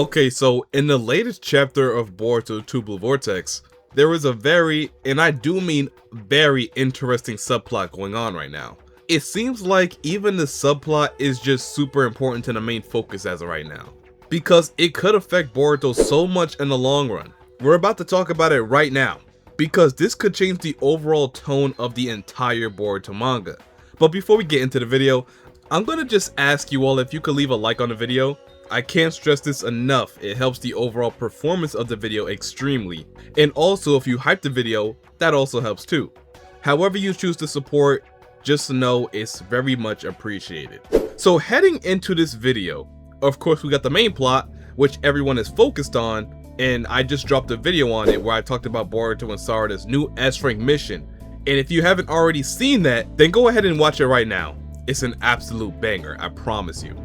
Okay, so in the latest chapter of Boruto 2 Blue Vortex, there was a very, and I do mean very interesting subplot going on right now. It seems like even the subplot is just super important to the main focus as of right now, because it could affect Boruto so much in the long run. We're about to talk about it right now, because this could change the overall tone of the entire Boruto manga. But before we get into the video, I'm gonna just ask you all if you could leave a like on the video. I can't stress this enough, it helps the overall performance of the video extremely. And also if you hype the video, that also helps too. However you choose to support, just know it's very much appreciated. So heading into this video, of course we got the main plot, which everyone is focused on, and I just dropped a video on it where I talked about Boruto and Sarada's new S-rank mission. And if you haven't already seen that, then go ahead and watch it right now. It's an absolute banger, I promise you.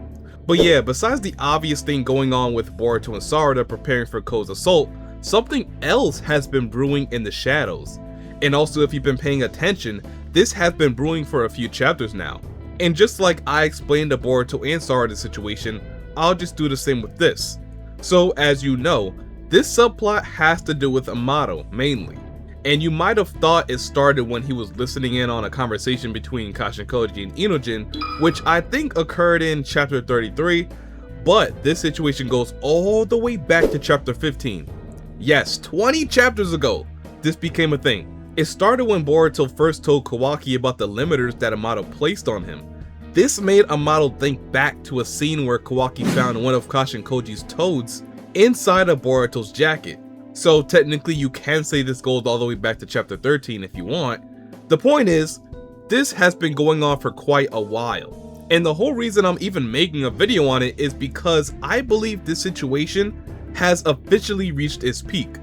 But yeah, besides the obvious thing going on with Boruto and Sarada preparing for Ko's assault, something else has been brewing in the shadows. And also if you've been paying attention, this has been brewing for a few chapters now. And just like I explained the Boruto and Sarada situation, I'll just do the same with this. So as you know, this subplot has to do with Amado mainly. And you might have thought it started when he was listening in on a conversation between Kashin Koji and Inojin, which I think occurred in chapter 33, but this situation goes all the way back to chapter 15. Yes, 20 chapters ago, this became a thing. It started when Boruto first told Kawaki about the limiters that Amado placed on him. This made Amado think back to a scene where Kawaki found one of Kashin Koji's toads inside of Boruto's jacket. So technically you can say this goes all the way back to chapter 13 if you want. The point is, this has been going on for quite a while. And the whole reason I'm even making a video on it is because I believe this situation has officially reached its peak.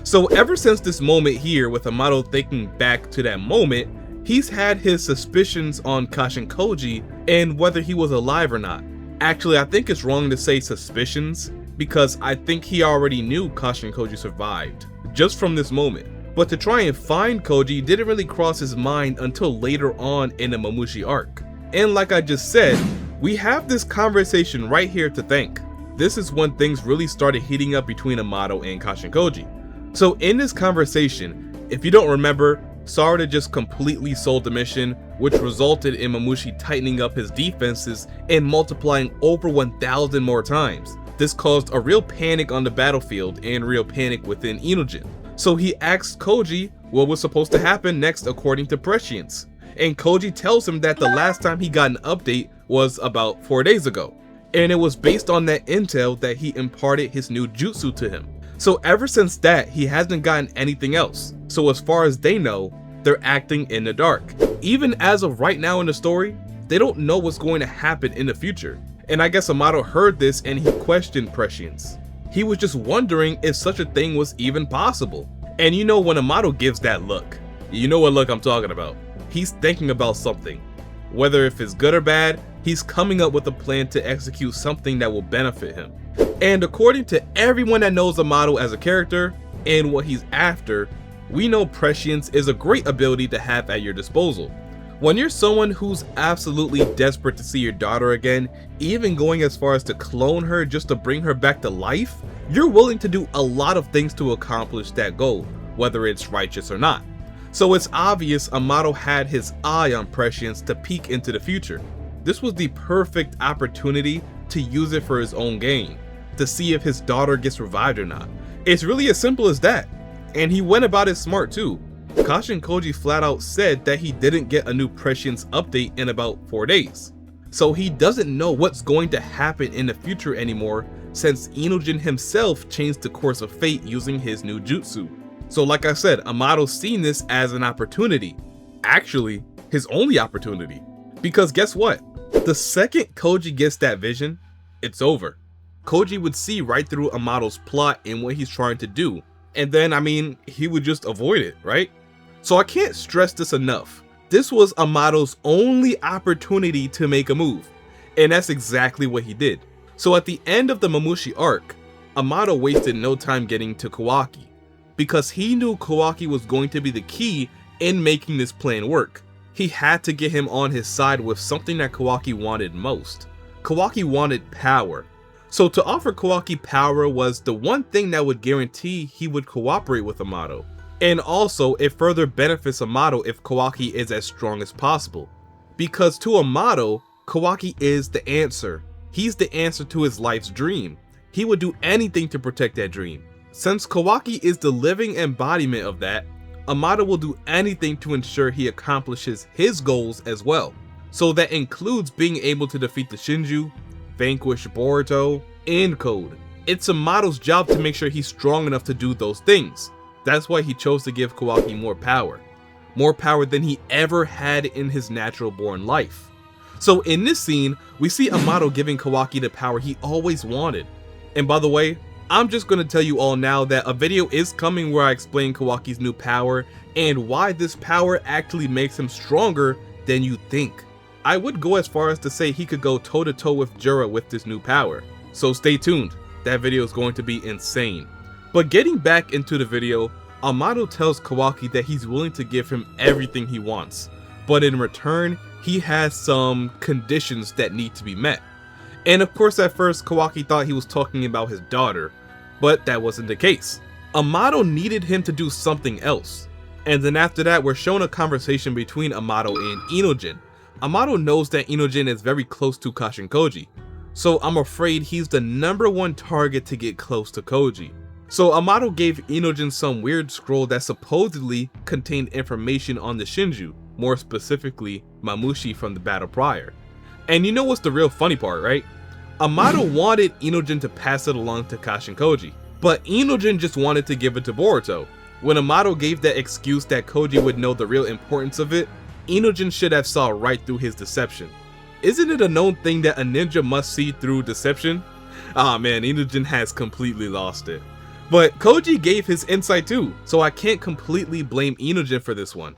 So ever since this moment here with Amado thinking back to that moment, he's had his suspicions on Kashin Koji and whether he was alive or not. Actually, I think it's wrong to say suspicions, because I think he already knew Kashin Koji survived, just from this moment. But to try and find Koji didn't really cross his mind until later on in the Mamushi arc. And like I just said, we have this conversation right here to thank. This is when things really started heating up between Amato and Kashin Koji. So in this conversation, if you don't remember, Sarada just completely sold the mission, which resulted in Mamushi tightening up his defenses and multiplying over 1,000 more times. This caused a real panic on the battlefield and real panic within Inojin. So he asks Koji what was supposed to happen next according to prescience. And Koji tells him that the last time he got an update was about 4 days ago. And it was based on that intel that he imparted his new jutsu to him. So ever since that, he hasn't gotten anything else. So as far as they know, they're acting in the dark. Even as of right now in the story, they don't know what's going to happen in the future. And I guess Amato heard this and he questioned prescience. He was just wondering if such a thing was even possible. And you know when Amato gives that look, you know what look I'm talking about. He's thinking about something. Whether if it's good or bad, he's coming up with a plan to execute something that will benefit him. And according to everyone that knows Amato as a character and what he's after, we know prescience is a great ability to have at your disposal. When you're someone who's absolutely desperate to see your daughter again, even going as far as to clone her just to bring her back to life, you're willing to do a lot of things to accomplish that goal, whether it's righteous or not. So it's obvious Amato had his eye on prescience to peek into the future. This was the perfect opportunity to use it for his own gain, to see if his daughter gets revived or not. It's really as simple as that. And he went about it smart too. Kashin Koji flat out said that he didn't get a new prescience update in about 4 days. So he doesn't know what's going to happen in the future anymore since Inojin himself changed the course of fate using his new jutsu. So like I said, Amato's seen this as an opportunity. Actually, his only opportunity. Because guess what? The second Koji gets that vision, it's over. Koji would see right through Amato's plot and what he's trying to do. And then, I mean, he would just avoid it, right? So I can't stress this enough. This was Amato's only opportunity to make a move. And that's exactly what he did. So at the end of the Mamushi arc, Amado wasted no time getting to Kawaki, because he knew Kawaki was going to be the key in making this plan work. He had to get him on his side with something that Kawaki wanted most. Kawaki wanted power. So to offer Kawaki power was the one thing that would guarantee he would cooperate with Amato. And also, it further benefits Amato if Kawaki is as strong as possible. Because to Amato, Kawaki is the answer. He's the answer to his life's dream. He would do anything to protect that dream. Since Kawaki is the living embodiment of that, Amato will do anything to ensure he accomplishes his goals as well. So that includes being able to defeat the Shinju, vanquish Boruto, and Code. It's Amato's job to make sure he's strong enough to do those things. That's why he chose to give Kawaki more power. More power than he ever had in his natural born life. So in this scene, we see Amato giving Kawaki the power he always wanted. And by the way, I'm just going to tell you all now that a video is coming where I explain Kawaki's new power and why this power actually makes him stronger than you think. I would go as far as to say he could go toe to toe with Jura with this new power. So stay tuned, that video is going to be insane. But getting back into the video, Amado tells Kawaki that he's willing to give him everything he wants, but in return, he has some conditions that need to be met. And of course at first Kawaki thought he was talking about his daughter, but that wasn't the case. Amado needed him to do something else. And then after that we're shown a conversation between Amado and Inojin. Amado knows that Inojin is very close to Kashin Koji, so I'm afraid he's the #1 target to get close to Koji. So Amado gave Inojin some weird scroll that supposedly contained information on the Shinju, more specifically Mamushi from the battle prior. And you know what's the real funny part, right? Amado wanted Inojin to pass it along to Kashin Koji, but Inojin just wanted to give it to Boruto. When Amado gave that excuse that Koji would know the real importance of it, Inojin should have saw right through his deception. Isn't it a known thing that a ninja must see through deception? Ah man, Inojin has completely lost it. But Koji gave his insight too, so I can't completely blame Inojin for this one.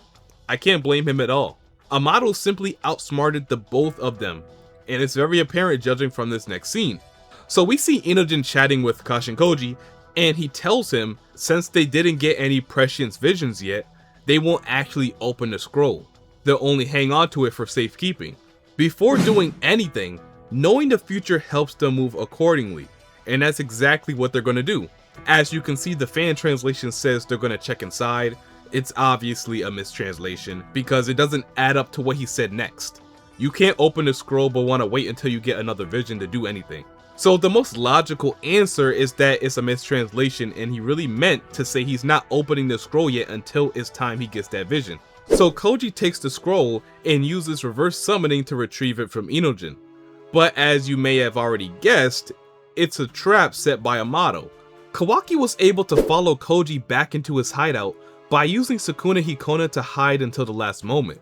I can't blame him at all. Amado simply outsmarted the both of them, and it's very apparent judging from this next scene. So we see Inojin chatting with Kashin Koji, and he tells him since they didn't get any prescience visions yet, they won't actually open the scroll. They'll only hang on to it for safekeeping. Before doing anything, knowing the future helps them move accordingly, and that's exactly what they're going to do. As you can see, the fan translation says they're going to check inside. It's obviously a mistranslation because it doesn't add up to what he said next. You can't open the scroll but want to wait until you get another vision to do anything. So the most logical answer is that it's a mistranslation and he really meant to say he's not opening the scroll yet until it's time he gets that vision. So Koji takes the scroll and uses reverse summoning to retrieve it from Inojin. But as you may have already guessed, it's a trap set by Amado. Kawaki was able to follow Koji back into his hideout by using Sukuna Hikona to hide until the last moment.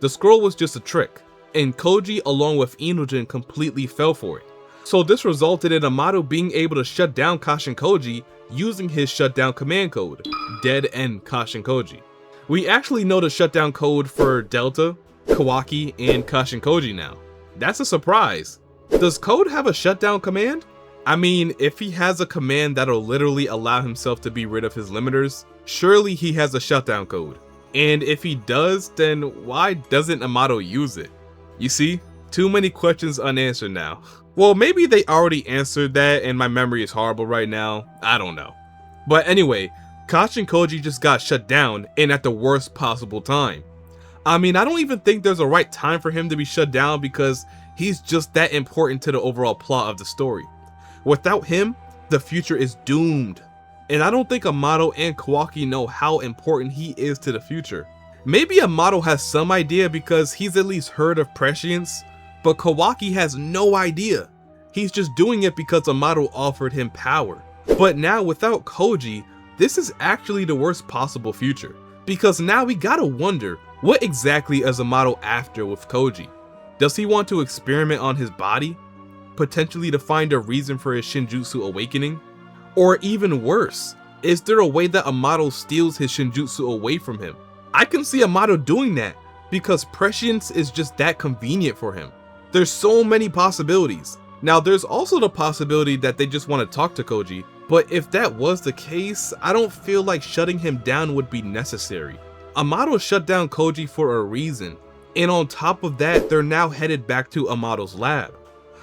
The scroll was just a trick, and Koji along with Inojin completely fell for it. So this resulted in Amado being able to shut down Kashin Koji using his shutdown command code, Dead End Kashin Koji. We actually know the shutdown code for Delta, Kawaki, and Kashin Koji now. That's a surprise. Does Code have a shutdown command? I mean, if he has a command that'll literally allow himself to be rid of his limiters, surely he has a shutdown code. And if he does, then why doesn't Amato use it? You see, too many questions unanswered now. Well, maybe they already answered that and my memory is horrible right now, I don't know. But anyway, Kashin Koji just got shut down and at the worst possible time. I mean, I don't even think there's a right time for him to be shut down because he's just that important to the overall plot of the story. Without him, the future is doomed. And I don't think Amado and Kawaki know how important he is to the future. Maybe Amado has some idea because he's at least heard of prescience, but Kawaki has no idea. He's just doing it because Amado offered him power. But now without Koji, this is actually the worst possible future. Because now we gotta wonder, what exactly is Amado after with Koji? Does he want to experiment on his body? Potentially to find a reason for his Shinjutsu awakening? Or even worse, is there a way that Amado steals his Shinjutsu away from him? I can see Amado doing that because prescience is just that convenient for him. There's so many possibilities. Now there's also the possibility that they just want to talk to Koji, but if that was the case, I don't feel like shutting him down would be necessary. Amado shut down Koji for a reason, and on top of that, they're now headed back to Amado's lab.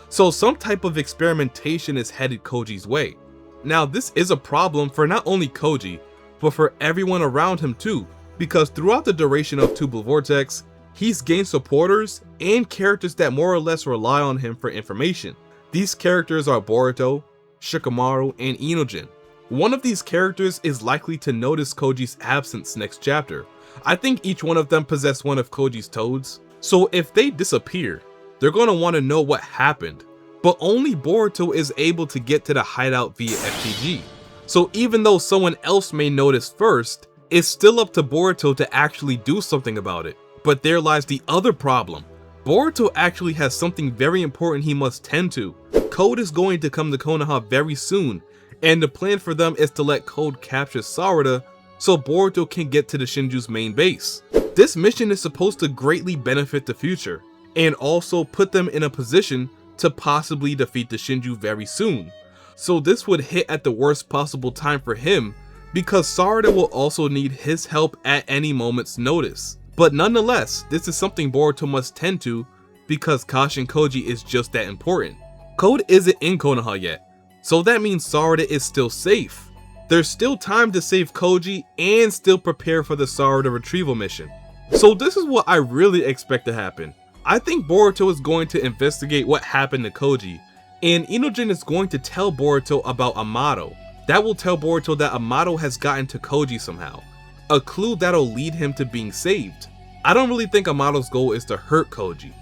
So some type of experimentation is headed Koji's way. Now this is a problem for not only Koji, but for everyone around him too, because throughout the duration of Tubular Vortex, he's gained supporters and characters that more or less rely on him for information. These characters are Boruto, Shikamaru, and Inojin. One of these characters is likely to notice Koji's absence next chapter. I think each one of them possess one of Koji's toads, so if they disappear, they're going to want to know what happened. But only Boruto is able to get to the hideout via FTG. So even though someone else may notice first, it's still up to Boruto to actually do something about it. But there lies the other problem. Boruto actually has something very important he must tend to. Code is going to come to Konoha very soon, and the plan for them is to let Code capture Sarada so Boruto can get to the Shinju's main base. This mission is supposed to greatly benefit the future, and also put them in a position to possibly defeat the Shinju very soon. So this would hit at the worst possible time for him, because Sarada will also need his help at any moment's notice. But nonetheless, this is something Boruto must tend to, because Kashin Koji is just that important. Code isn't in Konoha yet, so that means Sarada is still safe. There's still time to save Koji and still prepare for the Sarada retrieval mission. So this is what I really expect to happen. I think Boruto is going to investigate what happened to Koji, and Inojin is going to tell Boruto about Amado. That will tell Boruto that Amado has gotten to Koji somehow, a clue that'll lead him to being saved. I don't really think Amado's goal is to hurt Koji.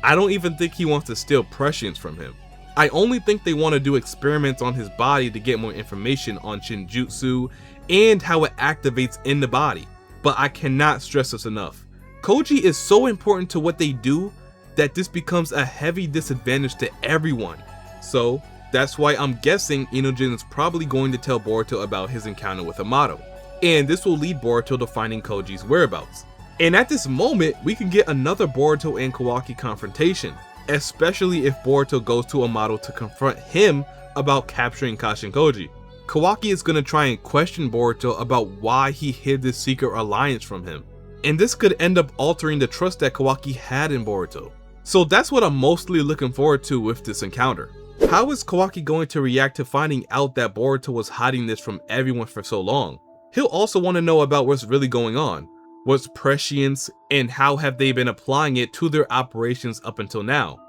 I don't even think he wants to steal prescience from him. I only think they want to do experiments on his body to get more information on Shinjutsu and how it activates in the body. But I cannot stress this enough. Koji is so important to what they do that this becomes a heavy disadvantage to everyone. So that's why I'm guessing Inojin is probably going to tell Boruto about his encounter with Amato, and this will lead Boruto to finding Koji's whereabouts. And at this moment, we can get another Boruto and Kawaki confrontation, especially if Boruto goes to Amato to confront him about capturing Kashin Koji. Kawaki is going to try and question Boruto about why he hid this secret alliance from him, and this could end up altering the trust that Kawaki had in Boruto. So that's what I'm mostly looking forward to with this encounter. How is Kawaki going to react to finding out that Boruto was hiding this from everyone for so long? He'll also want to know about what's really going on, what's prescience, and how have they been applying it to their operations up until now.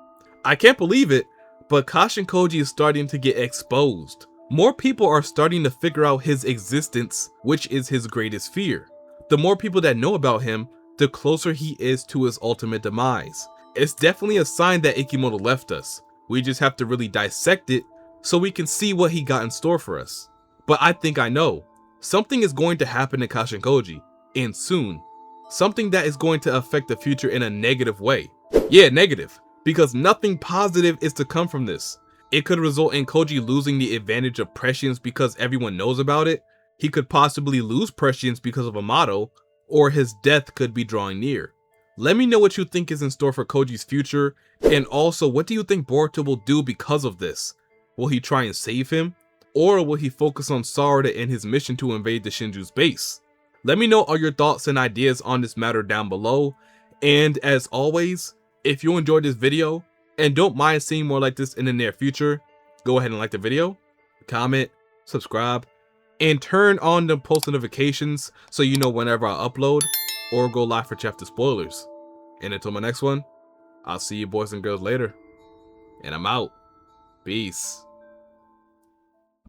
I can't believe it, but Kashin Koji is starting to get exposed. More people are starting to figure out his existence, which is his greatest fear. The more people that know about him, the closer he is to his ultimate demise. It's definitely a sign that Ikimoto left us. We just have to really dissect it so we can see what he got in store for us. But I think I know. Something is going to happen to Kashin Koji, and soon. Something that is going to affect the future in a negative way. Yeah, negative, because nothing positive is to come from this. It could result in Koji losing the advantage of prescience because everyone knows about it. He could possibly lose prescience because of Amato, or his death could be drawing near. Let me know what you think is in store for Koji's future, and also what do you think Boruto will do because of this? Will he try and save him? Or will he focus on Sarada and his mission to invade the Shinju's base? Let me know all your thoughts and ideas on this matter down below, and as always, if you enjoyed this video, and don't mind seeing more like this in the near future, go ahead and like the video, comment, subscribe, and turn on the post notifications so you know whenever I upload, or go live for chapter spoilers. And until my next one, I'll see you boys and girls later. And I'm out. Peace.